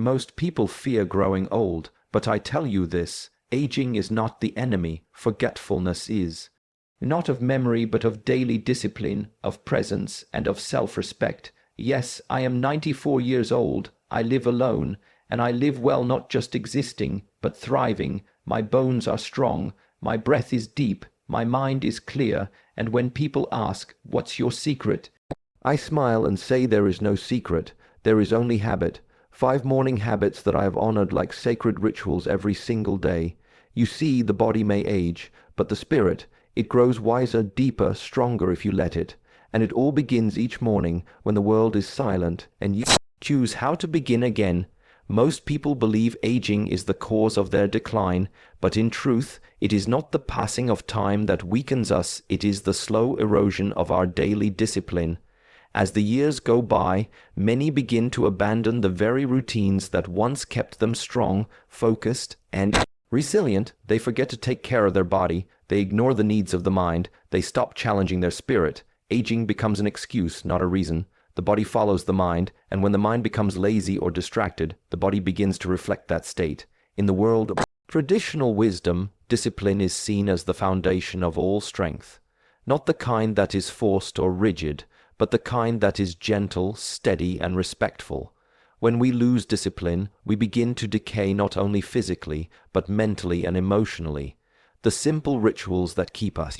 Most people fear growing old, but I tell you this, aging is not the enemy, forgetfulness is. Not of memory, but of daily discipline, of presence, and of self-respect. Yes, I am 94 years old, I live alone, and I live well, not just existing, but thriving. My bones are strong, my breath is deep, my mind is clear, and when people ask, "What's your secret?" I smile and say there is no secret, there is only habit. 5 morning habits that I have honored like sacred rituals every single day. You see, the body may age, but the spirit, it grows wiser, deeper, stronger if you let it. And it all begins each morning when the world is silent and you choose how to begin again. Most people believe aging is the cause of their decline, but in truth, it is not the passing of time that weakens us, it is the slow erosion of our daily discipline. As the years go by, many begin to abandon the very routines that once kept them strong, focused, and resilient. They forget to take care of their body, they ignore the needs of the mind, they stop challenging their spirit. Aging becomes an excuse, not a reason. The body follows the mind, and when the mind becomes lazy or distracted, the body begins to reflect that state. In the world of traditional wisdom, discipline is seen as the foundation of all strength. Not the kind that is forced or rigid, but the kind that is gentle, steady, and respectful. When we lose discipline, we begin to decay not only physically, but mentally and emotionally. The simple rituals that keep us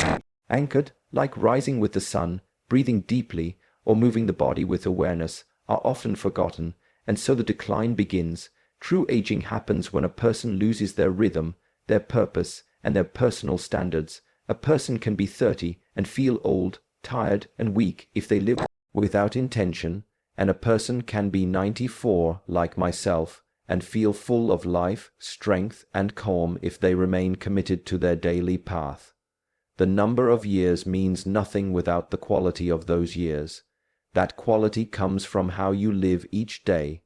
anchored, like rising with the sun, breathing deeply, or moving the body with awareness, are often forgotten, and so the decline begins. True aging happens when a person loses their rhythm, their purpose, and their personal standards. A person can be 30 and feel old, tired, and weak if they live without intention, and a person can be 94, like myself, and feel full of life, strength, and calm if they remain committed to their daily path. The number of years means nothing without the quality of those years. That quality comes from how you live each day.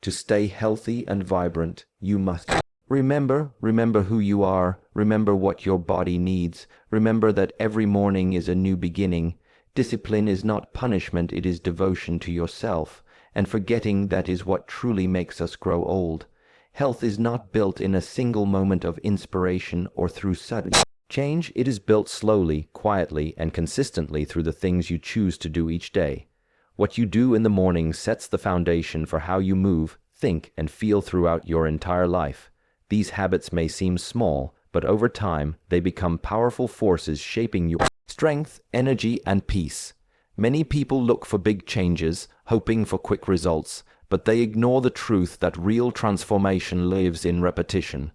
To stay healthy and vibrant, you must remember who you are, remember what your body needs, remember that every morning is a new beginning. Discipline is not punishment, it is devotion to yourself, and forgetting that is what truly makes us grow old. Health is not built in a single moment of inspiration or through sudden change. It is built slowly, quietly, and consistently through the things you choose to do each day. What you do in the morning sets the foundation for how you move, think, and feel throughout your entire life. These habits may seem small, but over time, they become powerful forces shaping your strength, energy, and peace. Many people look for big changes, hoping for quick results, but they ignore the truth that real transformation lives in repetition.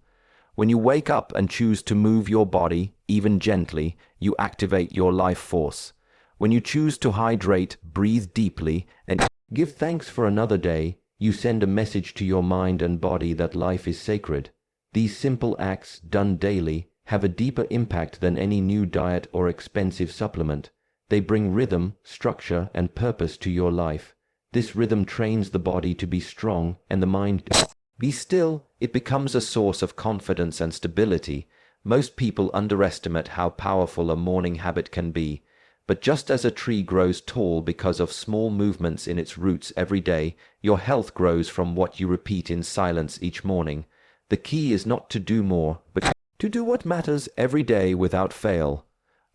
When you wake up and choose to move your body, even gently, you activate your life force. When you choose to hydrate, breathe deeply, and give thanks for another day, you send a message to your mind and body that life is sacred. These simple acts, done daily, have a deeper impact than any new diet or expensive supplement. They bring rhythm, structure, and purpose to your life. This rhythm trains the body to be strong and the mind to be still. It becomes a source of confidence and stability. Most people underestimate how powerful a morning habit can be. But just as a tree grows tall because of small movements in its roots every day, your health grows from what you repeat in silence each morning. The key is not to do more, but to do what matters every day without fail.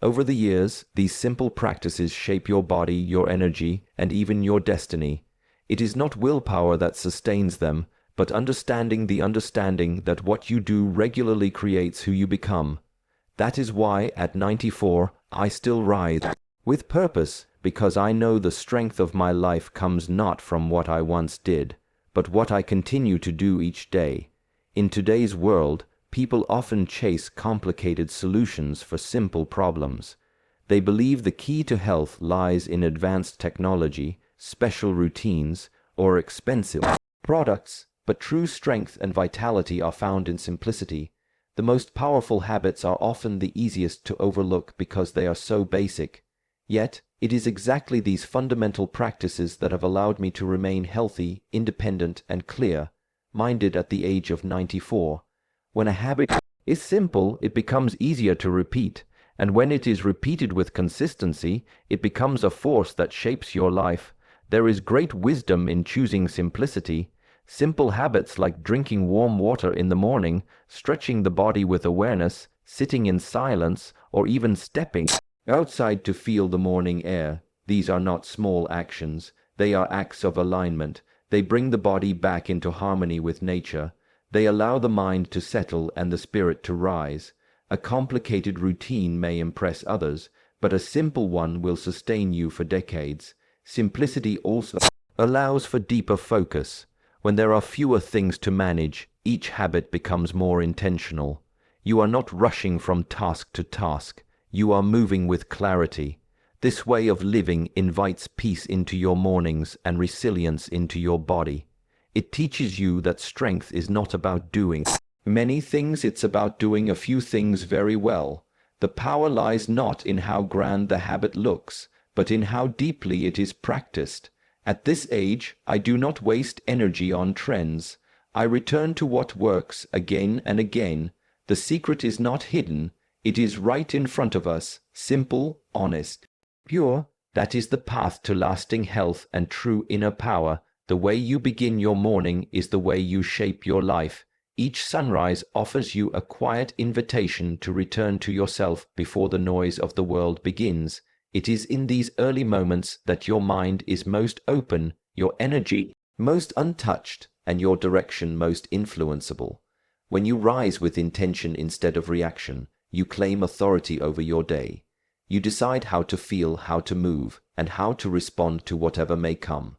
Over the years, these simple practices shape your body, your energy, and even your destiny. It is not willpower that sustains them, but understanding that what you do regularly creates who you become. That is why, at 94, I still rise with purpose, because I know the strength of my life comes not from what I once did, but what I continue to do each day. In today's world, people often chase complicated solutions for simple problems. They believe the key to health lies in advanced technology, special routines, or expensive products, but true strength and vitality are found in simplicity. The most powerful habits are often the easiest to overlook because they are so basic. Yet, it is exactly these fundamental practices that have allowed me to remain healthy, independent, and clear-minded at the age of 94. When a habit is simple, it becomes easier to repeat, and when it is repeated with consistency, it becomes a force that shapes your life. There is great wisdom in choosing simplicity. Simple habits like drinking warm water in the morning, stretching the body with awareness, sitting in silence, or even stepping outside to feel the morning air. These are not small actions. They are acts of alignment. They bring the body back into harmony with nature. They allow the mind to settle and the spirit to rise. A complicated routine may impress others, but a simple one will sustain you for decades. Simplicity also allows for deeper focus. When there are fewer things to manage, each habit becomes more intentional. You are not rushing from task to task. You are moving with clarity. This way of living invites peace into your mornings and resilience into your body. It teaches you that strength is not about doing many things, it's about doing a few things very well. The power lies not in how grand the habit looks, but in how deeply it is practiced. At this age, I do not waste energy on trends. I return to what works again and again. The secret is not hidden. It is right in front of us, simple, honest, pure. That is the path to lasting health and true inner power. The way you begin your morning is the way you shape your life. Each sunrise offers you a quiet invitation to return to yourself before the noise of the world begins. It is in these early moments that your mind is most open, your energy most untouched, and your direction most influenceable. When you rise with intention instead of reaction, you claim authority over your day. You decide how to feel, how to move, and how to respond to whatever may come.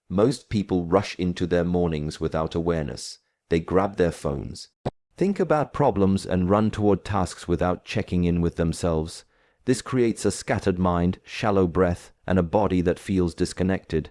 Most people rush into their mornings without awareness. They grab their phones, think about problems, and run toward tasks without checking in with themselves. This creates a scattered mind, shallow breath, and a body that feels disconnected.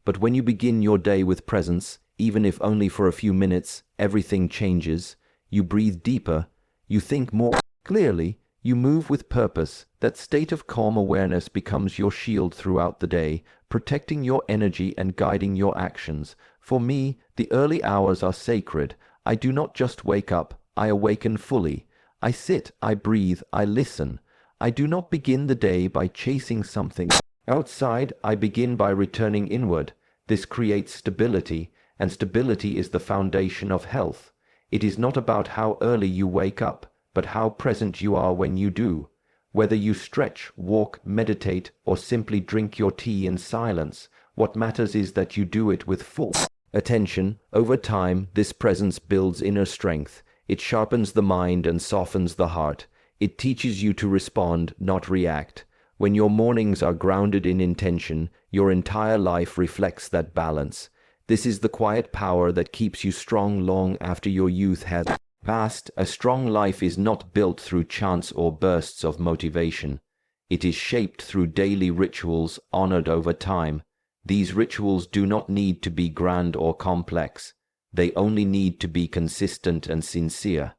But when you begin your day with presence, even if only for a few minutes, everything changes. You breathe deeper, you think more clearly, you move with purpose. That state of calm awareness becomes your shield throughout the day, protecting your energy and guiding your actions. For me, the early hours are sacred. I do not just wake up, I awaken fully. I sit, I breathe, I listen. I do not begin the day by chasing something outside. I begin by returning inward. This creates stability, and stability is the foundation of health. It is not about how early you wake up, but how present you are when you do. Whether you stretch, walk, meditate, or simply drink your tea in silence, what matters is that you do it with full attention. Over time, this presence builds inner strength. It sharpens the mind and softens the heart. It teaches you to respond, not react. When your mornings are grounded in intention, your entire life reflects that balance. This is the quiet power that keeps you strong long after your youth has passed. A strong life is not built through chance or bursts of motivation. It is shaped through daily rituals honored over time. These rituals do not need to be grand or complex. They only need to be consistent and sincere.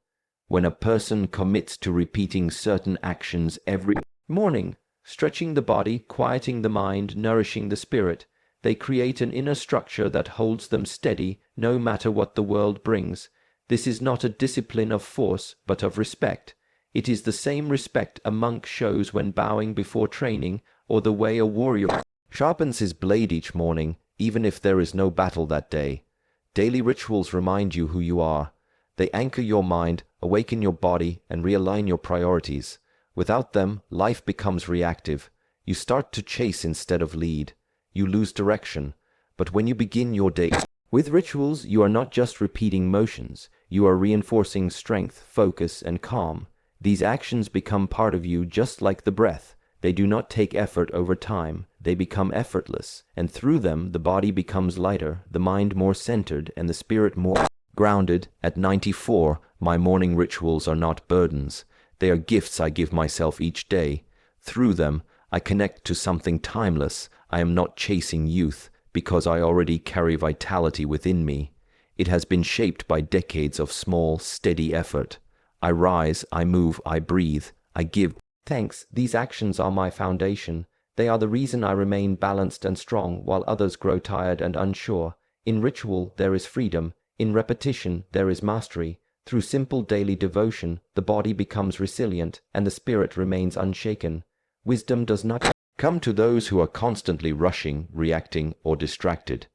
When a person commits to repeating certain actions every morning, stretching the body, quieting the mind, nourishing the spirit, they create an inner structure that holds them steady no matter what the world brings. This is not a discipline of force, but of respect. It is the same respect a monk shows when bowing before training, or the way a warrior sharpens his blade each morning, even if there is no battle that day. Daily rituals remind you who you are. They anchor your mind, awaken your body, and realign your priorities. Without them, life becomes reactive. You start to chase instead of lead. You lose direction. But when you begin your day with rituals, you are not just repeating motions. You are reinforcing strength, focus, and calm. These actions become part of you just like the breath. They do not take effort over time. They become effortless. And through them, the body becomes lighter, the mind more centered, and the spirit more grounded. At 94, my morning rituals are not burdens. They are gifts I give myself each day. Through them, I connect to something timeless. I am not chasing youth, because I already carry vitality within me. It has been shaped by decades of small, steady effort. I rise, I move, I breathe, I give thanks. These actions are my foundation. They are the reason I remain balanced and strong while others grow tired and unsure. In ritual, there is freedom. In repetition, there is mastery. Through simple daily devotion, the body becomes resilient and the spirit remains unshaken. Wisdom does not come to those who are constantly rushing, reacting, or distracted.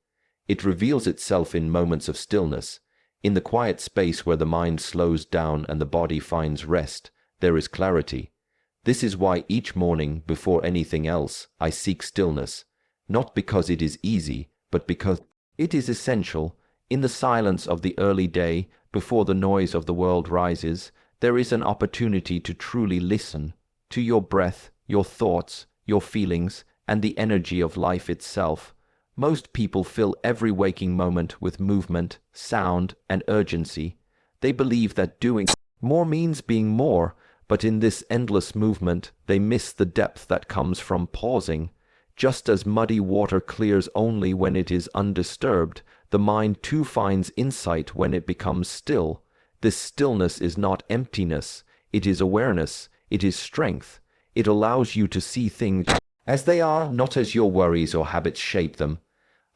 It reveals itself in moments of stillness. In the quiet space where the mind slows down and the body finds rest, there is clarity. This is why each morning, before anything else, I seek stillness, not because it is easy, but because it is essential. In the silence of the early day, before the noise of the world rises, there is an opportunity to truly listen to your breath, your thoughts, your feelings, and the energy of life itself. Most people fill every waking moment with movement, sound, and urgency. They believe that doing more means being more, but in this endless movement, they miss the depth that comes from pausing. Just as muddy water clears only when it is undisturbed, the mind too finds insight when it becomes still. This stillness is not emptiness, it is awareness, it is strength. It allows you to see things as they are, not as your worries or habits shape them.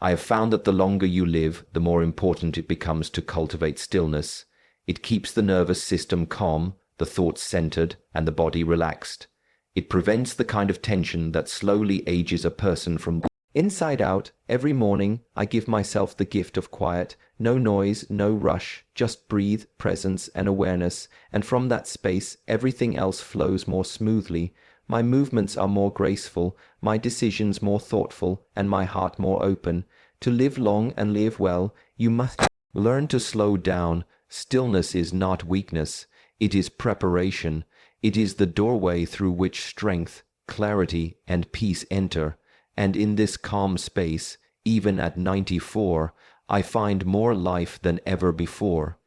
I have found that the longer you live, the more important it becomes to cultivate stillness. It keeps the nervous system calm, the thoughts centered, and the body relaxed. It prevents the kind of tension that slowly ages a person from inside out. Every morning, I give myself the gift of quiet. No noise, no rush, just breathe, presence, and awareness, and from that space, everything else flows more smoothly. My movements are more graceful, my decisions more thoughtful, and my heart more open. To live long and live well, you must learn to slow down. Stillness is not weakness, it is preparation. It is the doorway through which strength, clarity, and peace enter. And in this calm space, even at 94, I find more life than ever before.